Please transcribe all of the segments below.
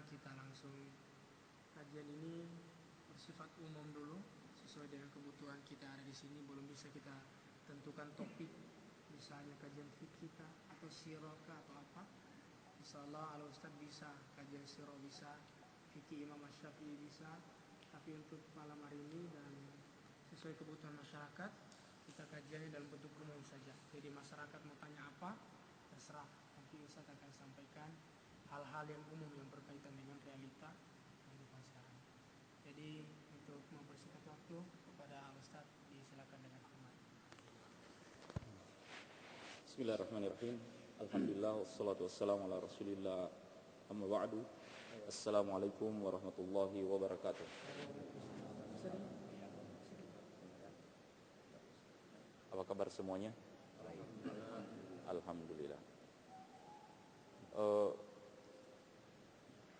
kita langsung. Kajian ini bersifat umum dulu, sesuai dengan kebutuhan kita ada di sini. Belum bisa kita tentukan topik, misalnya kajian fikih atau sirah atau apa. Insyaallah al Ustaz bisa kajian sirah, bisa fikih Imam Syafi'i bisa. Tapi untuk malam hari ini dan sesuai kebutuhan masyarakat, kita kajiannya dalam bentuk umum saja. Jadi masyarakat mau tanya apa, terserah. Nanti Ustaz akan sampaikan hal-hal yang umum yang berkaitan dengan realita kehidupan sekarang. Jadi untuk mempersingkat waktu, kepada Ustaz disilakan dengan hormat. Bismillahirrahmanirrahim. Alhamdulillah wassalatu wassalamu ala Rasulillah. Amma ba'du. Assalamualaikum warahmatullahi wabarakatuh. Apa kabar semuanya? Alhamdulillah.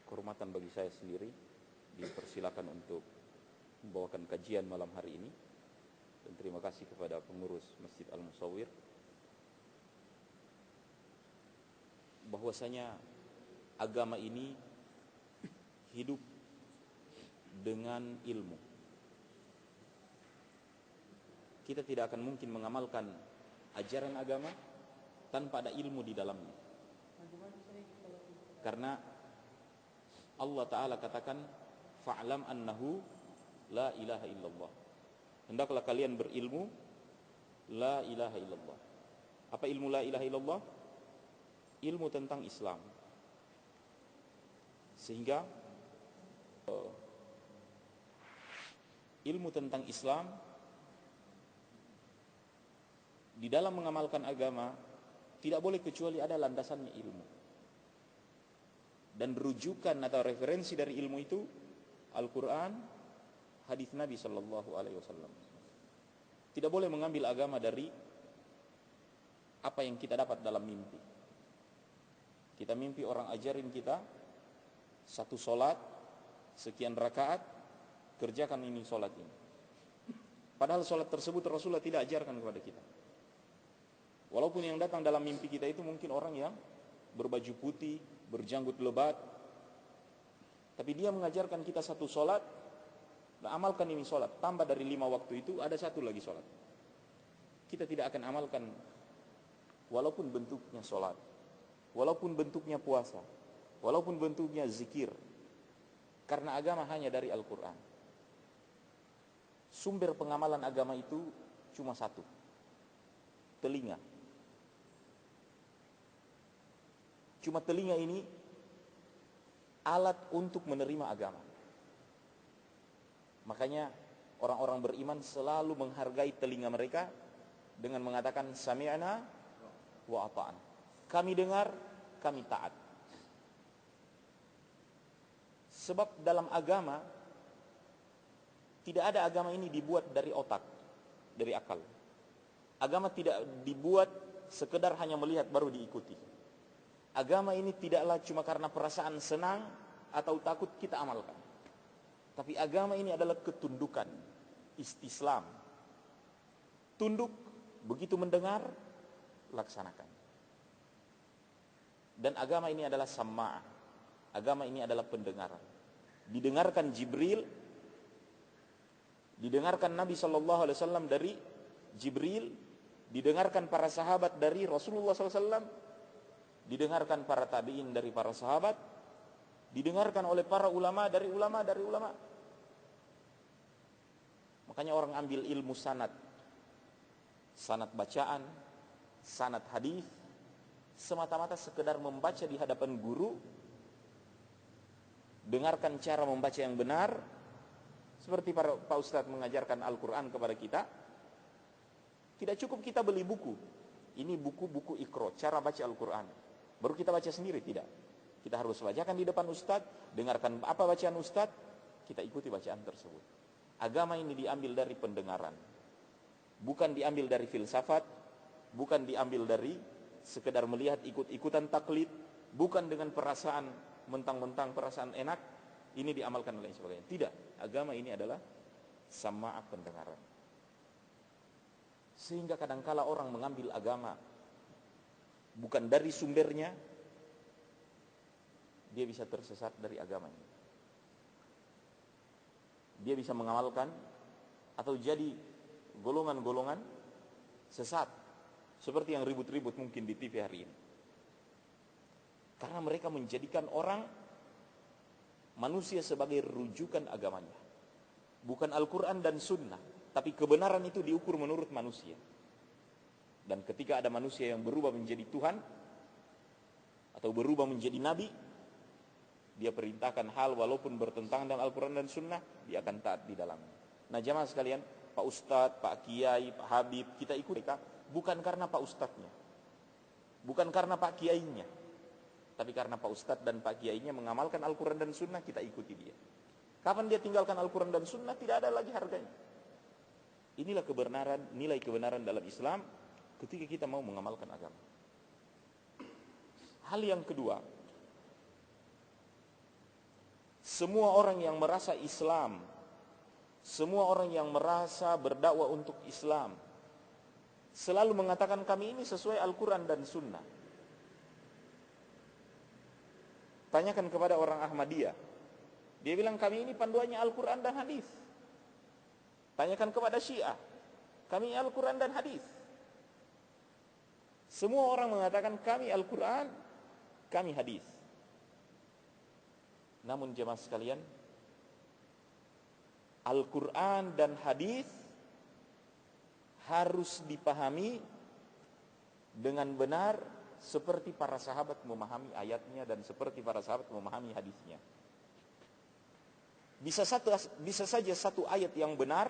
Kehormatan bagi saya sendiri dipersilakan untuk membawakan kajian malam hari ini, dan terima kasih kepada pengurus Masjid Al-Musawwir bahwasanya agama ini hidup dengan ilmu. Kita tidak akan mungkin mengamalkan ajaran agama tanpa ada ilmu di dalamnya. Karena Allah Ta'ala katakan, fa'lam annahu la ilaha illallah. Hendaklah kalian berilmu la ilaha illallah. Apa ilmu la ilaha illallah? Ilmu tentang Islam. Sehingga ilmu tentang Islam di dalam mengamalkan agama tidak boleh kecuali ada landasannya ilmu. Dan rujukan atau referensi dari ilmu itu Al-Quran, hadis Nabi Sallallahu Alaihi Wasallam. Tidak boleh mengambil agama dari apa yang kita dapat dalam mimpi. Kita mimpi orang ajarin kita satu solat sekian rakaat, kerjakan ini solat ini. Padahal solat tersebut Rasulullah tidak ajarkan kepada kita. Walaupun yang datang dalam mimpi kita itu mungkin orang yang berbaju putih, berjanggut lebat, tapi dia mengajarkan kita satu solat. Nah, amalkan ini solat. Tambah dari 5 waktu itu ada satu lagi solat. Kita tidak akan amalkan walaupun bentuknya solat, walaupun bentuknya puasa, walaupun bentuknya zikir. Karena agama hanya dari Al-Quran. Sumber pengamalan agama itu cuma satu, telinga. Cuma telinga ini alat untuk menerima agama. Makanya orang-orang beriman selalu menghargai telinga mereka dengan mengatakan sami'na wa ata'na. Kami dengar, kami taat. Sebab dalam agama tidak ada agama ini dibuat dari otak, dari akal. Agama tidak dibuat sekedar hanya melihat baru diikuti. Agama ini tidaklah cuma karena perasaan senang atau takut kita amalkan. Tapi agama ini adalah ketundukan, istislam. Tunduk, begitu mendengar, laksanakan. Dan agama ini adalah sama'ah. Agama ini adalah pendengaran. Didengarkan Jibril, didengarkan Nabi SAW dari Jibril, didengarkan para sahabat dari Rasulullah SAW, didengarkan para tabi'in dari para sahabat, didengarkan oleh para ulama dari ulama. Makanya orang ambil ilmu sanad bacaan, sanad hadis, semata-mata sekedar membaca di hadapan guru, dengarkan cara membaca yang benar, seperti Pak Ustadz mengajarkan Al-Quran kepada kita. Tidak cukup kita beli buku, ini buku-buku Iqra, cara baca Al-Quran, baru kita baca sendiri, tidak. Kita harus bacakan di depan Ustadz, dengarkan apa bacaan Ustadz, kita ikuti bacaan tersebut. Agama ini diambil dari pendengaran, bukan diambil dari filsafat, bukan diambil dari sekedar melihat ikut-ikutan taklid, bukan dengan perasaan mentang-mentang perasaan enak, ini diamalkan oleh sebagainya. Tidak, agama ini adalah sama'ah, pendengaran. Sehingga kadangkala orang mengambil agama bukan dari sumbernya, dia bisa tersesat dari agamanya. Dia bisa mengamalkan atau jadi golongan-golongan sesat seperti yang ribut-ribut mungkin di TV hari ini. Karena mereka menjadikan orang, manusia sebagai rujukan agamanya. Bukan Al-Quran dan Sunnah, tapi kebenaran itu diukur menurut manusia. Dan ketika ada manusia yang berubah menjadi Tuhan atau berubah menjadi Nabi, dia perintahkan hal walaupun bertentangan dengan Al-Quran dan Sunnah, dia akan taat di dalamnya. Nah jamaah sekalian, Pak Ustadz, Pak Kiai, Pak Habib, kita ikut mereka bukan karena Pak Ustadznya, bukan karena Pak Kiainya, tapi karena Pak Ustadz dan Pak Kiainya mengamalkan Al-Quran dan Sunnah, kita ikuti dia. Kapan dia tinggalkan Al-Quran dan Sunnah, tidak ada lagi harganya. Inilah kebenaran, nilai kebenaran dalam Islam ketika kita mau mengamalkan agama. Hal yang kedua, semua orang yang merasa Islam, semua orang yang merasa berdakwah untuk Islam, selalu mengatakan kami ini sesuai Al-Quran dan Sunnah. Tanyakan kepada orang Ahmadiyah, dia bilang kami ini panduannya Al-Quran dan hadis. Tanyakan kepada Syiah, kami Al-Quran dan hadis. Semua orang mengatakan kami Al-Quran, kami hadis. Namun jemaah sekalian, Al-Quran dan hadis harus dipahami dengan benar seperti para sahabat memahami ayatnya dan seperti para sahabat memahami hadisnya. Bisa saja satu ayat yang benar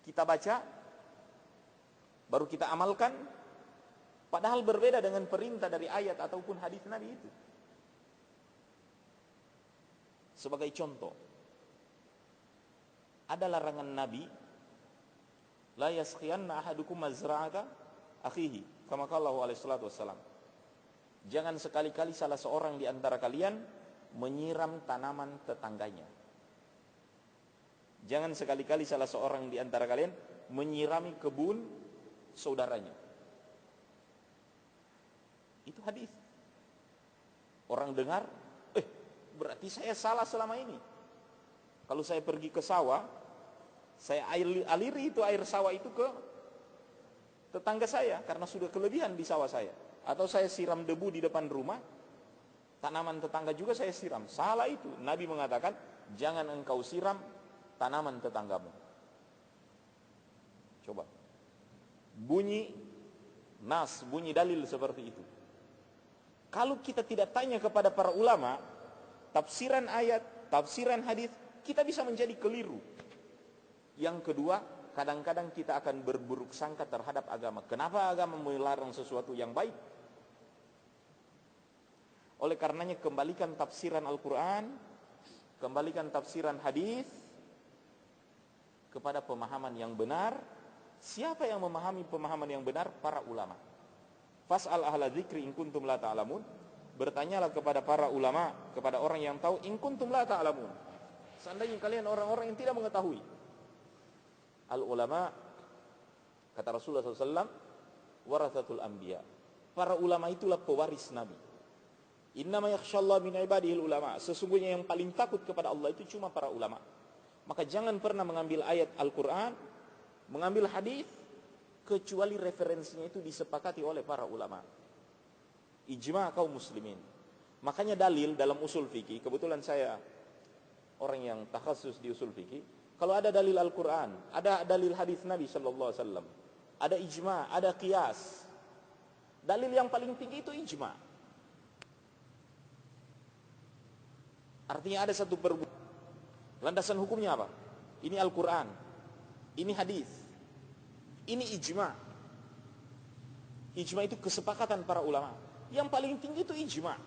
kita baca, baru kita amalkan, padahal berbeda dengan perintah dari ayat ataupun hadis Nabi itu. Sebagai contoh, ada larangan Nabi, la yasqiyanna ahadukum mazra'ata akhihi, kama qala alaihi salatu wassalam. Jangan sekali-kali salah seorang di antara kalian menyiram tanaman tetangganya. Jangan sekali-kali salah seorang di antara kalian menyirami kebun saudaranya. Itu hadis. Orang dengar, berarti saya salah selama ini. Kalau saya pergi ke sawah, saya aliri itu air sawah itu ke tetangga saya karena sudah kelebihan di sawah saya. Atau saya siram debu di depan rumah, tanaman tetangga juga saya siram. Salah itu. Nabi mengatakan, jangan engkau siram tanaman tetanggamu. Coba. Bunyi nas, bunyi dalil seperti itu. Kalau kita tidak tanya kepada para ulama, tafsiran ayat, tafsiran hadis, kita bisa menjadi keliru. Yang kedua, kadang-kadang kita akan berburuk sangka terhadap agama. Kenapa agama melarang sesuatu yang baik? Oleh karenanya kembalikan tafsiran Al-Quran, kembalikan tafsiran hadis kepada pemahaman yang benar. Siapa yang memahami pemahaman yang benar? Para ulama. Fas'al ahla dzikri in kuntum la ta'lamun. Bertanyalah kepada para ulama, kepada orang yang tahu, in kuntum la ta'lamun. Seandainya kalian orang-orang yang tidak mengetahui. Al ulama, kata Rasulullah SAW, warathatul anbiya. Para ulama itulah pewaris Nabi. Innama yakhshallahu min ibadihil ulama. Sesungguhnya yang paling takut kepada Allah itu cuma para ulama. Maka jangan pernah mengambil ayat Al-Quran, mengambil hadis, kecuali referensinya itu disepakati oleh para ulama. Ijma' kaum muslimin. Makanya dalil dalam usul fikih, kebetulan saya orang yang takhasus di usul fikih, kalau ada dalil Al-Quran, ada dalil hadis Nabi sallallahu alaihi wasallam, ada ijma', ada qiyas. Dalil yang paling tinggi itu ijma'. Artinya ada satu perbuatan. Landasan hukumnya apa? Ini Al-Quran, ini hadis, ini ijma'. Ijma' itu kesepakatan para ulama. Yang paling tinggi itu ijma'.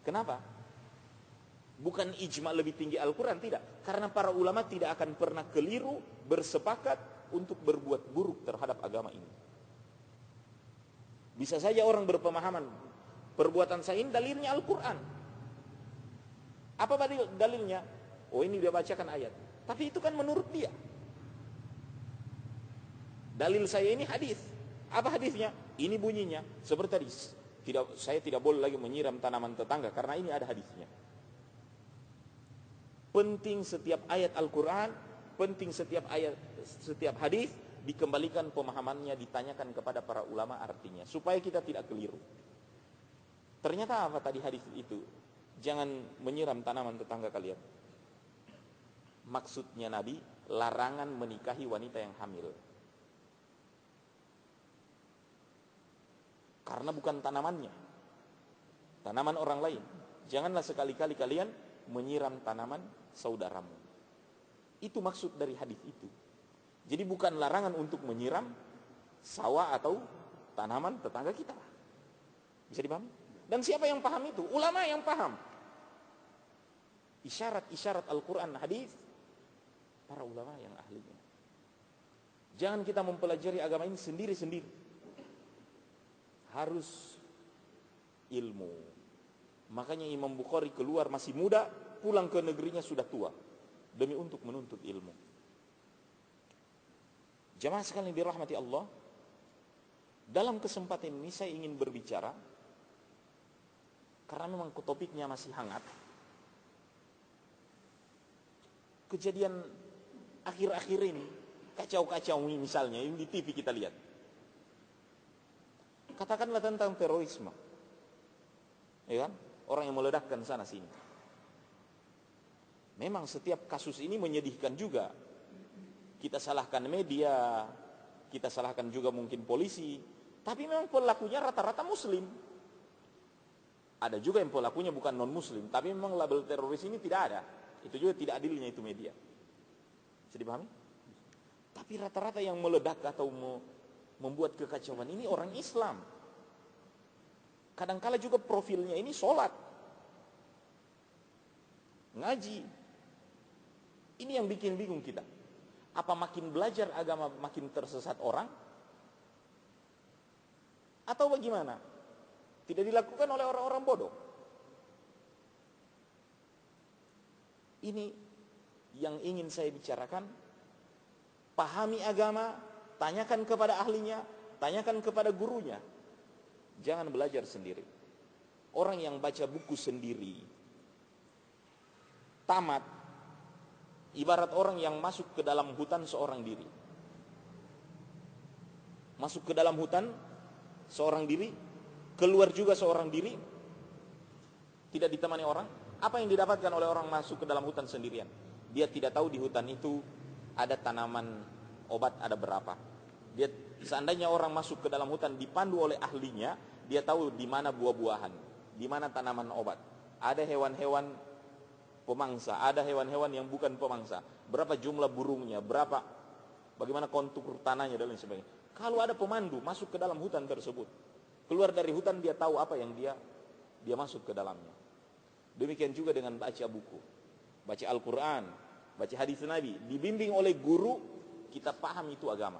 Kenapa? Bukan ijma' lebih tinggi Al-Quran, tidak. Karena para ulama tidak akan pernah keliru bersepakat untuk berbuat buruk terhadap agama ini. Bisa saja orang berpemahaman, perbuatan saya ini dalilnya Al-Quran. Apa dalilnya? Oh, ini dia bacakan ayat. Tapi itu kan menurut dia. Dalil saya ini hadis. Apa hadisnya? Ini bunyinya. Seperti tadi, Saya tidak boleh lagi menyiram tanaman tetangga karena ini ada hadisnya. Penting setiap ayat Al-Quran, penting setiap hadis dikembalikan pemahamannya, ditanyakan kepada para ulama artinya, supaya kita tidak keliru. Ternyata apa tadi hadis itu? Jangan menyiram tanaman tetangga kalian. Maksudnya Nabi, larangan menikahi wanita yang hamil. Karena bukan tanamannya, tanaman orang lain. Janganlah sekali-kali kalian menyiram tanaman saudaramu. Itu maksud dari hadis itu. Jadi bukan larangan untuk menyiram sawah atau tanaman tetangga kita. Bisa dipahami? Dan siapa yang paham itu? Ulama yang paham. Isyarat-isyarat Al-Quran, hadis, para ulama yang ahlinya. Jangan kita mempelajari agama ini sendiri-sendiri. Harus ilmu. Makanya Imam Bukhari keluar masih muda, pulang ke negerinya sudah tua, demi untuk menuntut ilmu. Jamaah sekalian dirahmati Allah, dalam kesempatan ini saya ingin berbicara, karena memang topiknya masih hangat. Kejadian akhir-akhir ini, kacau-kacau ini misalnya, ini di TV kita lihat. Katakanlah tentang terorisme, ya kan? Orang yang meledakkan sana sini. Memang setiap kasus ini menyedihkan juga. Kita salahkan media, kita salahkan juga mungkin polisi, tapi memang pelakunya rata-rata muslim. Ada juga yang pelakunya bukan non muslim, tapi memang label teroris ini tidak ada. Itu juga tidak adilnya itu media. Bisa dipahami? Tapi rata-rata yang meledak atau membuat kekacauan ini orang Islam. Kadangkala juga profilnya ini sholat, ngaji. Ini yang bikin bingung kita. Apa makin belajar agama makin tersesat orang? Atau bagaimana? Tidak dilakukan oleh orang-orang bodoh. Ini yang ingin saya bicarakan. Pahami agama, tanyakan kepada ahlinya, tanyakan kepada gurunya. Jangan belajar sendiri. Orang yang baca buku sendiri, tamat, ibarat orang yang masuk ke dalam hutan seorang diri. Masuk ke dalam hutan seorang diri, keluar juga seorang diri, tidak ditemani orang. Apa yang didapatkan oleh orang masuk ke dalam hutan sendirian? Dia tidak tahu di hutan itu ada tanaman obat ada berapa. Dia seandainya orang masuk ke dalam hutan dipandu oleh ahlinya, dia tahu di mana buah-buahan, di mana tanaman obat. Ada hewan-hewan pemangsa, ada hewan-hewan yang bukan pemangsa. Berapa jumlah burungnya, bagaimana kontur tanahnya dan lain sebagainya. Kalau ada pemandu masuk ke dalam hutan tersebut, keluar dari hutan dia tahu apa yang dia masuk ke dalamnya. Demikian juga dengan baca buku, baca Al-Quran, baca hadis Nabi, dibimbing oleh guru, kita paham itu agama.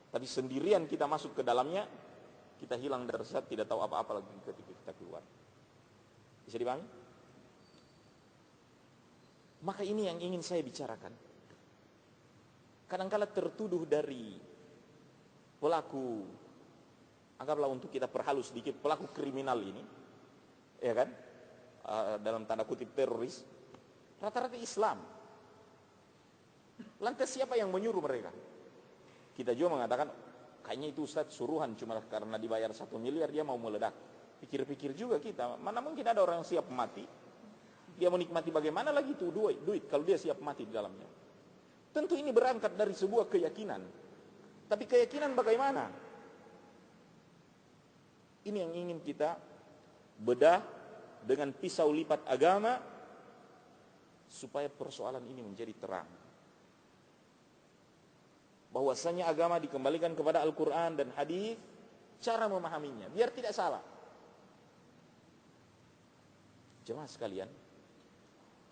Tapi sendirian kita masuk ke dalamnya, kita hilang tersesat, tidak tahu apa-apa lagi ketika kita keluar. Bisa dipahami? Maka ini yang ingin saya bicarakan. Kadangkala tertuduh dari pelaku, anggaplah untuk kita perhalus sedikit, pelaku kriminal ini, ya kan? Dalam tanda kutip teroris, rata-rata Islam. Lantas siapa yang menyuruh mereka? Kita juga mengatakan, kayaknya itu Ustaz suruhan, cuma karena dibayar 1 miliar dia mau meledak. Pikir-pikir juga kita, mana mungkin ada orang yang siap mati, dia menikmati bagaimana lagi itu duit kalau dia siap mati di dalamnya. Tentu ini berangkat dari sebuah keyakinan. Tapi keyakinan bagaimana? Ini yang ingin kita bedah dengan pisau lipat agama, supaya persoalan ini menjadi terang. Bahwasanya agama dikembalikan kepada Al-Quran dan hadis, cara memahaminya biar tidak salah. Jemaah sekalian,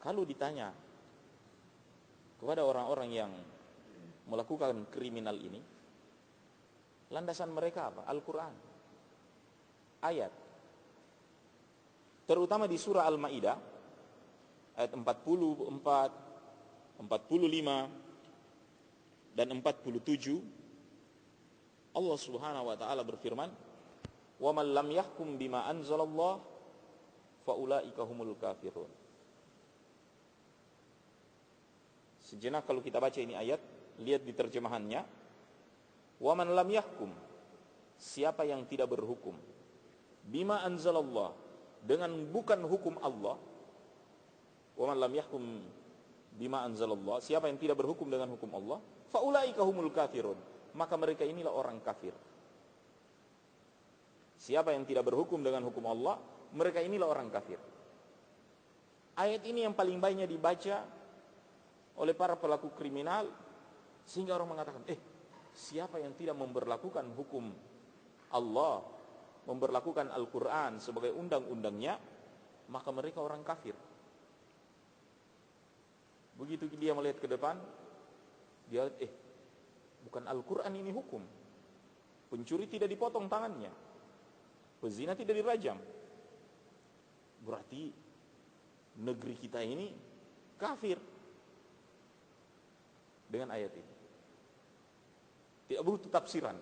kalau ditanya kepada orang-orang yang melakukan kriminal ini, landasan mereka apa? Al-Quran, ayat. Terutama di surah Al-Ma'idah ayat 44, 45 dan 47, Allah Subhanahu wa taala berfirman, wa man lam yahkum bima anzalallah fa ulaika humul kafirun. Sejenak kalau kita baca ini ayat, lihat di terjemahannya. Wa man lam yahkum, siapa yang tidak berhukum, bima anzalallah, dengan bukan hukum Allah. Wa man lam yahkum bima anzalallah, siapa yang tidak berhukum dengan hukum Allah, fa ulaika humul kafirun, maka mereka inilah orang kafir. Siapa yang tidak berhukum dengan hukum Allah, mereka inilah orang kafir. Ayat ini yang paling banyak dibaca oleh para pelaku kriminal, sehingga orang mengatakan, siapa yang tidak memberlakukan hukum Allah, memberlakukan Al-Quran sebagai undang-undangnya, maka mereka orang kafir. Begitu dia melihat ke depan, dia lihat, bukan Al-Quran ini hukum. Pencuri tidak dipotong tangannya, pezina tidak dirajam. Berarti negeri kita ini kafir dengan ayat ini. Tidak butuh tafsiran,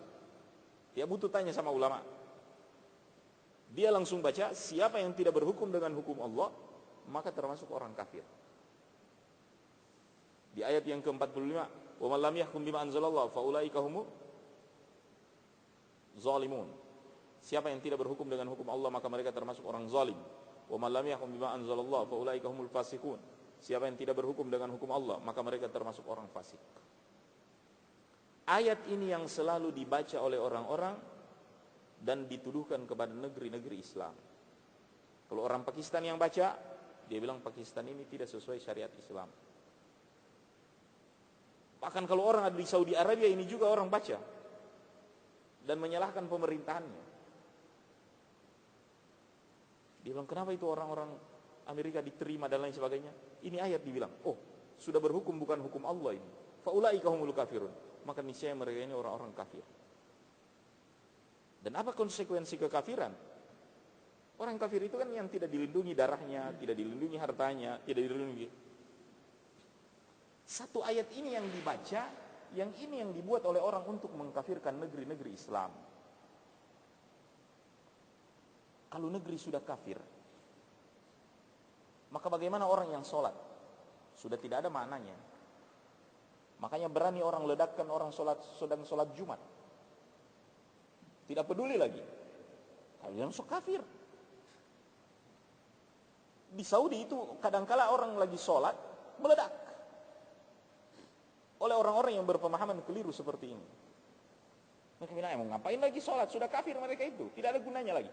tidak butuh tanya sama ulama. Dia langsung baca, siapa yang tidak berhukum dengan hukum Allah, maka termasuk orang kafir. Di ayat yang ke-45, wa man lam yahkum bima anzalallah fa ulaika humuz zalimun. Siapa yang tidak berhukum dengan hukum Allah, maka mereka termasuk orang zalim. Wa man lam yahkum bima anzalallah fa ulaika humul fasiqun. Siapa yang tidak berhukum dengan hukum Allah, maka mereka termasuk orang fasik. Ayat ini yang selalu dibaca oleh orang-orang dan dituduhkan kepada negeri-negeri Islam. Kalau orang Pakistan yang baca, dia bilang Pakistan ini tidak sesuai syariat Islam. Bahkan kalau orang ada di Saudi Arabia ini juga orang baca dan menyalahkan pemerintahannya. Dia bilang, kenapa itu orang-orang Amerika diterima dan lain sebagainya? Ini ayat dibilang, sudah berhukum bukan hukum Allah ini. Fa ulaika humul kafirun. Maka niscaya mereka ini orang-orang kafir. Dan apa konsekuensi kekafiran? Orang kafir itu kan yang tidak dilindungi darahnya, tidak dilindungi hartanya, tidak dilindungi. Satu ayat ini yang dibaca, yang ini yang dibuat oleh orang untuk mengkafirkan negeri-negeri Islam. Kalau negeri sudah kafir, maka bagaimana orang yang sholat? Sudah tidak ada maknanya. Makanya berani orang ledakkan orang sedang sholat Jumat. Tidak peduli lagi. Kalian masuk kafir. Di Saudi itu kadangkala orang lagi sholat meledak oleh orang-orang yang berpemahaman keliru seperti ini. Mereka bilang, mau ngapain lagi sholat? Sudah kafir mereka itu. Tidak ada gunanya lagi.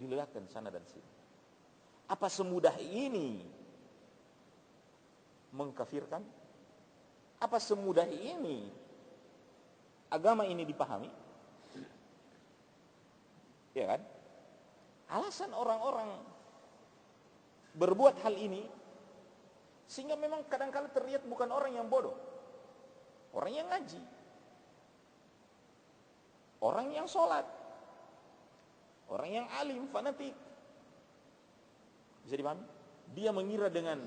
Diledakkan sana dan sini. Apa semudah ini mengkafirkan? Apa semudah ini agama ini dipahami? Ya kan? Alasan orang-orang berbuat hal ini sehingga memang kadang-kadang terlihat bukan orang yang bodoh, orang yang ngaji, orang yang sholat, orang yang alim, fanatik. Bisa dipahami? Dia mengira dengan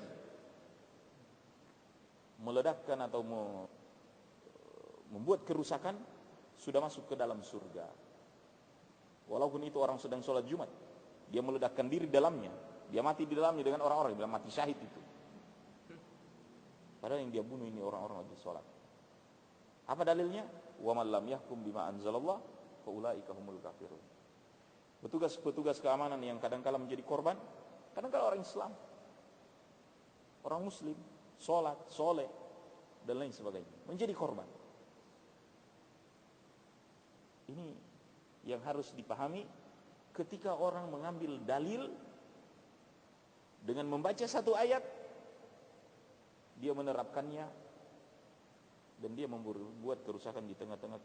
meledakkan atau membuat kerusakan sudah masuk ke dalam surga. Walaupun itu orang sedang sholat Jumat, dia meledakkan diri dalamnya, dia mati di dalamnya dengan orang-orang, dia mati syahid itu. Padahal yang dia bunuh ini orang-orang lagi sholat. Apa dalilnya? Wa man lam yahkum bima anzalallah fa ulaika humul kafirun. Petugas keamanan yang kadang-kala menjadi korban, kadang-kala orang Islam, orang Muslim, sholat, soleh, dan lain sebagainya, menjadi korban. Ini yang harus dipahami ketika orang mengambil dalil dengan membaca satu ayat, dia menerapkannya dan dia membuat kerusakan di tengah-tengah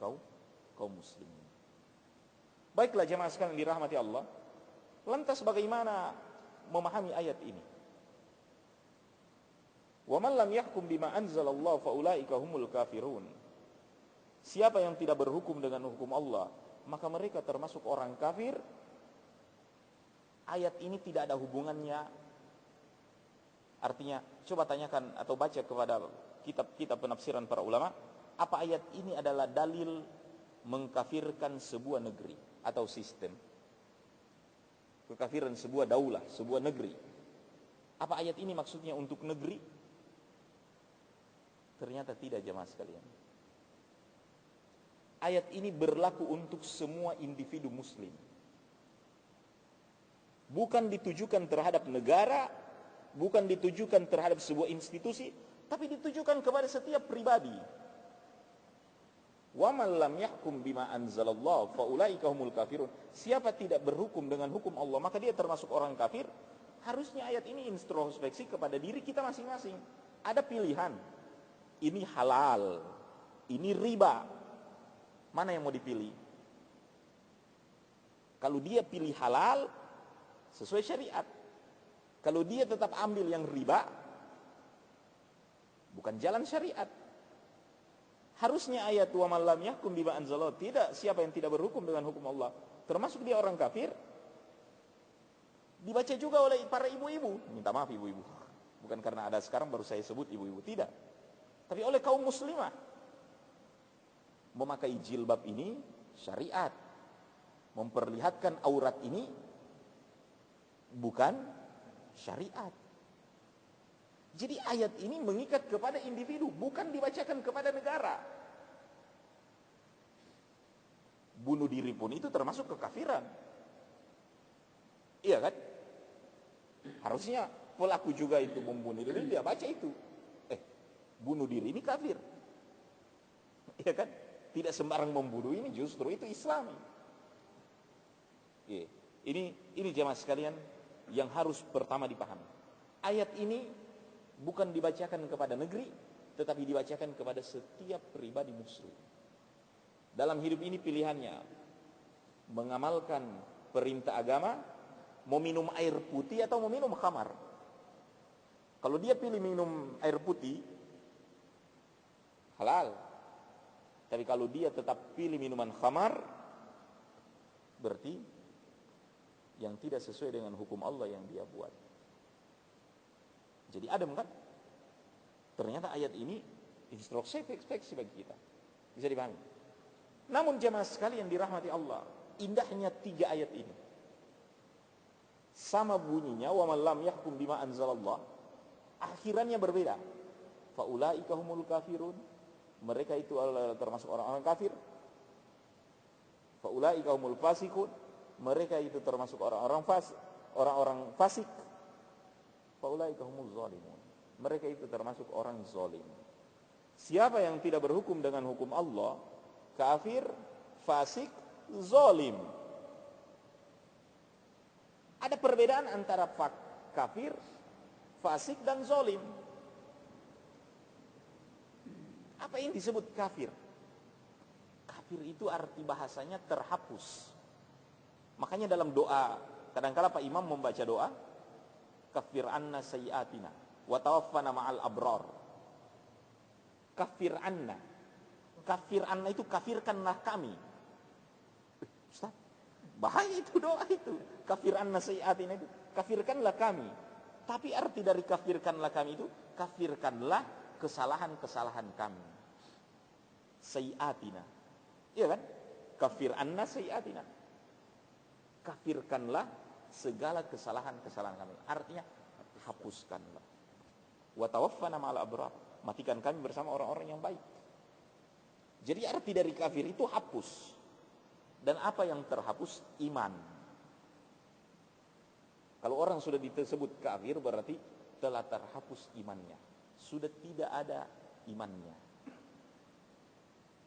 kaum muslimin. Baiklah jemaah sekalian dirahmati Allah, lantas bagaimana memahami ayat ini? Wa man lam yahkum bima anzalallahu fa ulaika humul kafirun. Siapa yang tidak berhukum dengan hukum Allah, maka mereka termasuk orang kafir. Ayat ini tidak ada hubungannya. Artinya, coba tanyakan atau baca kepada kitab-kitab penafsiran para ulama, apa ayat ini adalah dalil mengkafirkan sebuah negeri atau sistem, kekafiran sebuah daulah, sebuah negeri. Apa ayat ini maksudnya untuk negeri? Ternyata tidak, jemaah sekalian. Ayat ini berlaku untuk semua individu muslim. Bukan ditujukan terhadap negara, bukan ditujukan terhadap sebuah institusi, tapi ditujukan kepada setiap pribadi. Wa man lam yahkum bima anzalallah fa ulaika humul kafirun. Siapa tidak berhukum dengan hukum Allah, maka dia termasuk orang kafir. Harusnya ayat ini introspeksi kepada diri kita masing-masing. Ada pilihan. Ini halal, ini riba. Mana yang mau dipilih? Kalau dia pilih halal, sesuai syariat. Kalau dia tetap ambil yang riba, bukan jalan syariat. Harusnya ayat wa man lam yahkum bima anzalallah, tidak, siapa yang tidak berhukum dengan hukum Allah, termasuk dia orang kafir, dibaca juga oleh para ibu-ibu. Minta maaf ibu-ibu, bukan karena ada sekarang baru saya sebut ibu-ibu, tidak, tapi oleh kaum muslimah. Memakai jilbab ini syariat, memperlihatkan aurat ini bukan syariat. Jadi ayat ini mengikat kepada individu, bukan dibacakan kepada negara. Bunuh diri pun itu termasuk kekafiran. Iya kan? Harusnya pelaku juga itu membunuh diri, dia baca itu. Bunuh diri ini kafir. Iya kan? Tidak sembarang membunuh ini justru itu Islami. Iya. Ini jemaah sekalian yang harus pertama dipahami. Ayat ini bukan dibacakan kepada negeri, tetapi dibacakan kepada setiap pribadi muslim. Dalam hidup ini pilihannya mengamalkan perintah agama, mau minum air putih atau mau minum khamar. Kalau dia pilih minum air putih, halal. Tapi kalau dia tetap pilih minuman khamar, berarti yang tidak sesuai dengan hukum Allah yang dia buat. Jadi adem kan? Ternyata ayat ini instruksi bagi kita. Bisa dipahami. Namun jemaah sekalian dirahmati Allah, indahnya 3 ayat ini. Sama bunyinya, wa man lam yahkum bima anzalallah. Akhirannya berbeda. Fa ulaika humul kafirun. Mereka itu adalah termasuk orang-orang kafir. Fa ulaika humul fasiqun. Mereka itu termasuk orang-orang fasik. Faulaika humuz zalimun. Mereka itu termasuk orang zalim. Siapa yang tidak berhukum dengan hukum Allah, kafir, fasik, zalim. Ada perbedaan antara kafir, fasik dan zalim. Apa yang disebut kafir? Kafir itu arti bahasanya terhapus. Makanya dalam doa, kadang-kala Pak Imam membaca doa, kafir anna sayyiatina wa tawaffana ma'al abrar. Kafir anna. Kafir anna itu kafirkanlah kami. Ustaz, bahaya itu doa itu. Kafir anna sayyiatina itu kafirkanlah kami. Tapi arti dari kafirkanlah kami itu kafirkanlah kesalahan-kesalahan kami. Sayyiatina. Iya kan? Kafir anna sayyiatina. Kafirkanlah segala kesalahan-kesalahan kami. Artinya hapuskanlah. Wa tawaffana ma'al abrar. Matikan kami bersama orang-orang yang baik. Jadi arti dari kafir itu hapus. Dan apa yang terhapus? Iman. Kalau orang sudah disebut kafir berarti telah terhapus imannya. Sudah tidak ada imannya.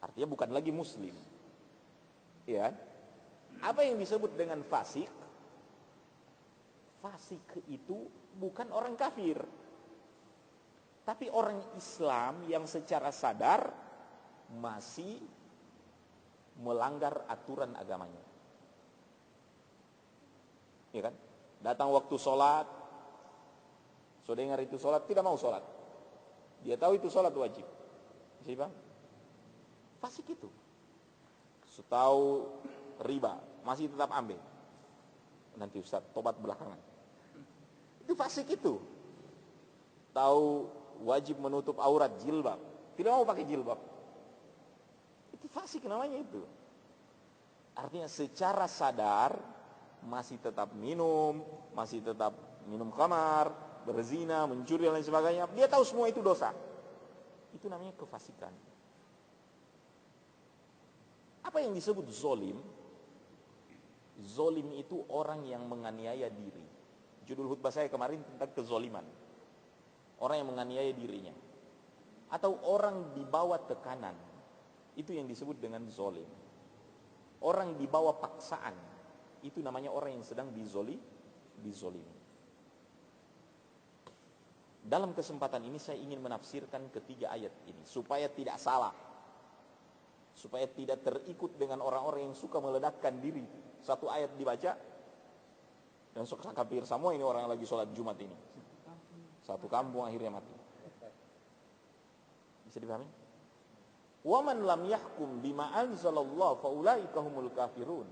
Artinya bukan lagi muslim. Ya. Apa yang disebut dengan fasik? Fasik itu bukan orang kafir, tapi orang Islam yang secara sadar masih melanggar aturan agamanya. Ya kan? Datang waktu sholat, so dengar itu sholat, tidak mau sholat. Dia tahu itu sholat wajib. Siapa? Fasik itu. Setahu riba, masih tetap ambil. Nanti Ustaz tobat belakangan. Itu fasik itu. Tahu wajib menutup aurat, jilbab, tidak mau pakai jilbab. Itu fasik namanya itu. Artinya secara sadar masih tetap minum khamar, berzina, mencuri dan lain sebagainya. Dia tahu semua itu dosa. Itu namanya kefasikan. Apa yang disebut zolim? Zolim itu orang yang menganiaya diri. Judul khutbah saya kemarin tentang kezoliman. Orang yang menganiaya dirinya. Atau orang di bawah tekanan. Itu yang disebut dengan zolim. Orang di bawah paksaan. Itu namanya orang yang sedang dizolimi. Dalam kesempatan ini saya ingin menafsirkan ketiga ayat ini. Supaya tidak salah. Supaya tidak terikut dengan orang-orang yang suka meledakkan diri. Satu ayat dibaca dan suka kafir semua ini orang yang lagi sholat Jumat ini. Satu kampung akhirnya mati. Bisa dipahami? Wa man lam yahkum bima anzalallahu faulaika humul kafirun.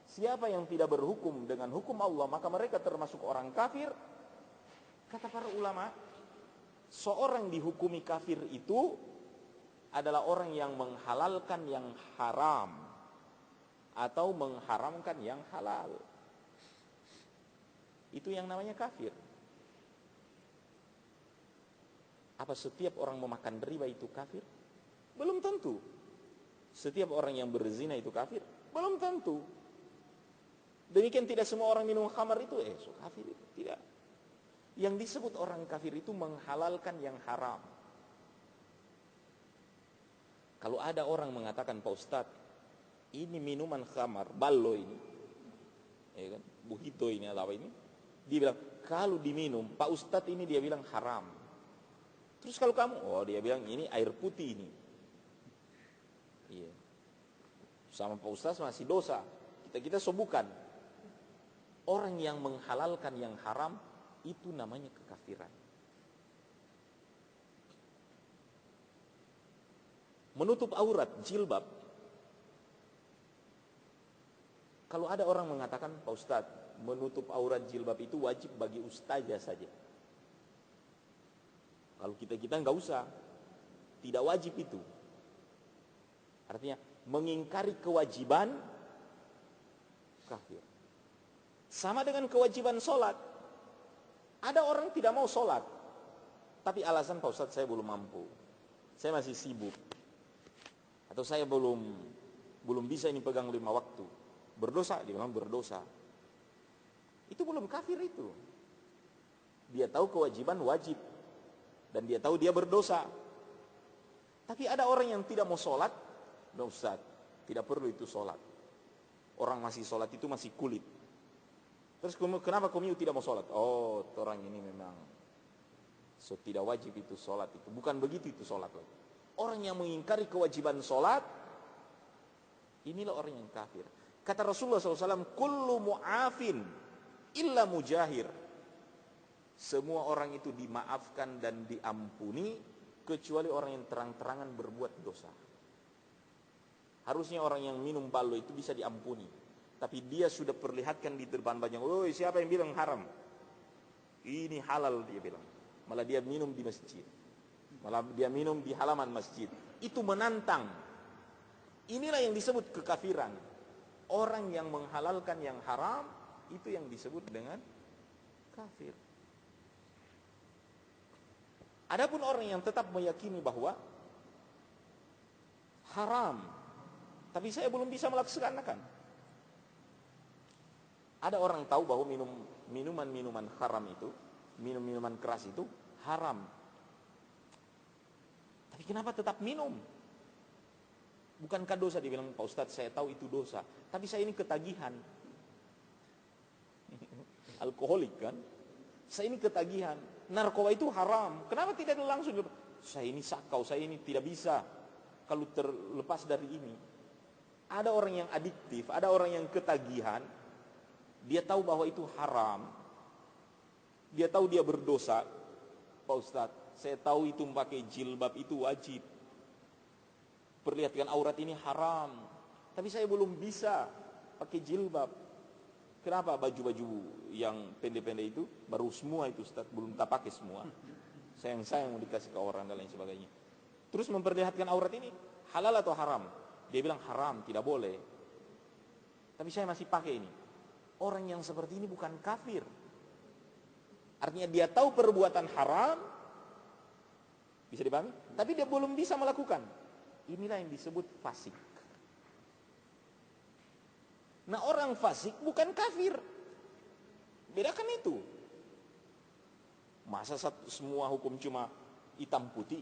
Siapa yang tidak berhukum dengan hukum Allah maka mereka termasuk orang kafir. Kata para ulama, seorang dihukumi kafir itu adalah orang yang menghalalkan yang haram atau mengharamkan yang halal. Itu yang namanya kafir. Apa setiap orang memakan riba itu kafir? Belum tentu. Setiap orang yang berzina itu kafir? Belum tentu. Demikian tidak semua orang minum khamar itu kafir itu. Tidak. Yang disebut orang kafir itu menghalalkan yang haram. Kalau ada orang mengatakan, Pak Ustadz, ini minuman khamar, ballo ini, ya kan, buhito ini atau apa ini, dia bilang, kalau diminum, Pak Ustadz ini dia bilang haram. Terus kalau kamu, dia bilang ini air putih ini. Iya. Sama Pak Ustadz masih dosa. Kita sobukan. Orang yang menghalalkan yang haram, itu namanya kekafiran. Menutup aurat, jilbab. Kalau ada orang mengatakan, Pak Ustadz, menutup aurat jilbab itu wajib bagi ustazah saja. Kalau kita nggak usah, tidak wajib itu. Artinya mengingkari kewajiban kafir. Sama dengan kewajiban sholat. Ada orang tidak mau sholat, tapi alasan Pak Ustadz saya belum mampu, saya masih sibuk, atau saya belum bisa ini pegang 5 waktu. Berdosa, dia memang berdosa. Itu belum kafir itu. Dia tahu kewajiban wajib dan dia tahu dia berdosa. Tapi ada orang yang tidak mau sholat, nah Ustaz, tidak perlu itu sholat. Orang masih sholat itu masih kulit. Terus kenapa kamu tidak mau sholat? Oh, orang ini memang tidak wajib itu sholat itu. Bukan begitu itu sholat lagi. Orang yang mengingkari kewajiban sholat, inilah orang yang kafir. Kata Rasulullah SAW, kullu mu'afin illa mujahir. Semua orang itu dimaafkan dan diampuni kecuali orang yang terang-terangan berbuat dosa. Harusnya orang yang minum ballo itu bisa diampuni, tapi dia sudah perlihatkan di depan banyak, "Woi, siapa yang bilang haram? Ini halal," dia bilang. Malah dia minum di masjid. Malah dia minum di halaman masjid. Itu menantang. Inilah yang disebut kekafiran. Orang yang menghalalkan yang haram, itu yang disebut dengan kafir. Adapun orang yang tetap meyakini bahwa haram, tapi saya belum bisa melaksanakan. Ada orang tahu bahwa minuman haram itu, minuman keras itu haram. Tapi kenapa tetap minum? Bukankah dosa? Dia bilang, Pak Ustadz saya tahu itu dosa, tapi saya ini ketagihan. Alkoholik kan? Saya ini ketagihan. Narkoba itu haram. Kenapa tidak langsung? Saya ini sakau, saya ini tidak bisa kalau terlepas dari ini. Ada orang yang adiktif, ada orang yang ketagihan. Dia tahu bahwa itu haram. Dia tahu dia berdosa. Pak Ustadz, saya tahu itu memakai jilbab itu wajib. Perlihatkan aurat ini haram. Tapi saya belum bisa pakai jilbab. Kenapa baju-baju yang pendek-pendek itu baru semua itu Ustaz, belum tak pakai semua. Sayang-sayang mau dikasih ke orang dan lain sebagainya. Terus memperlihatkan aurat ini halal atau haram? Dia bilang haram, tidak boleh. Tapi saya masih pakai ini. Orang yang seperti ini bukan kafir. Artinya dia tahu perbuatan haram, bisa dipahami, tapi dia belum bisa melakukan. Inilah yang disebut fasik. Nah, orang fasik bukan kafir. Bedakan itu. Masa semua hukum cuma hitam putih?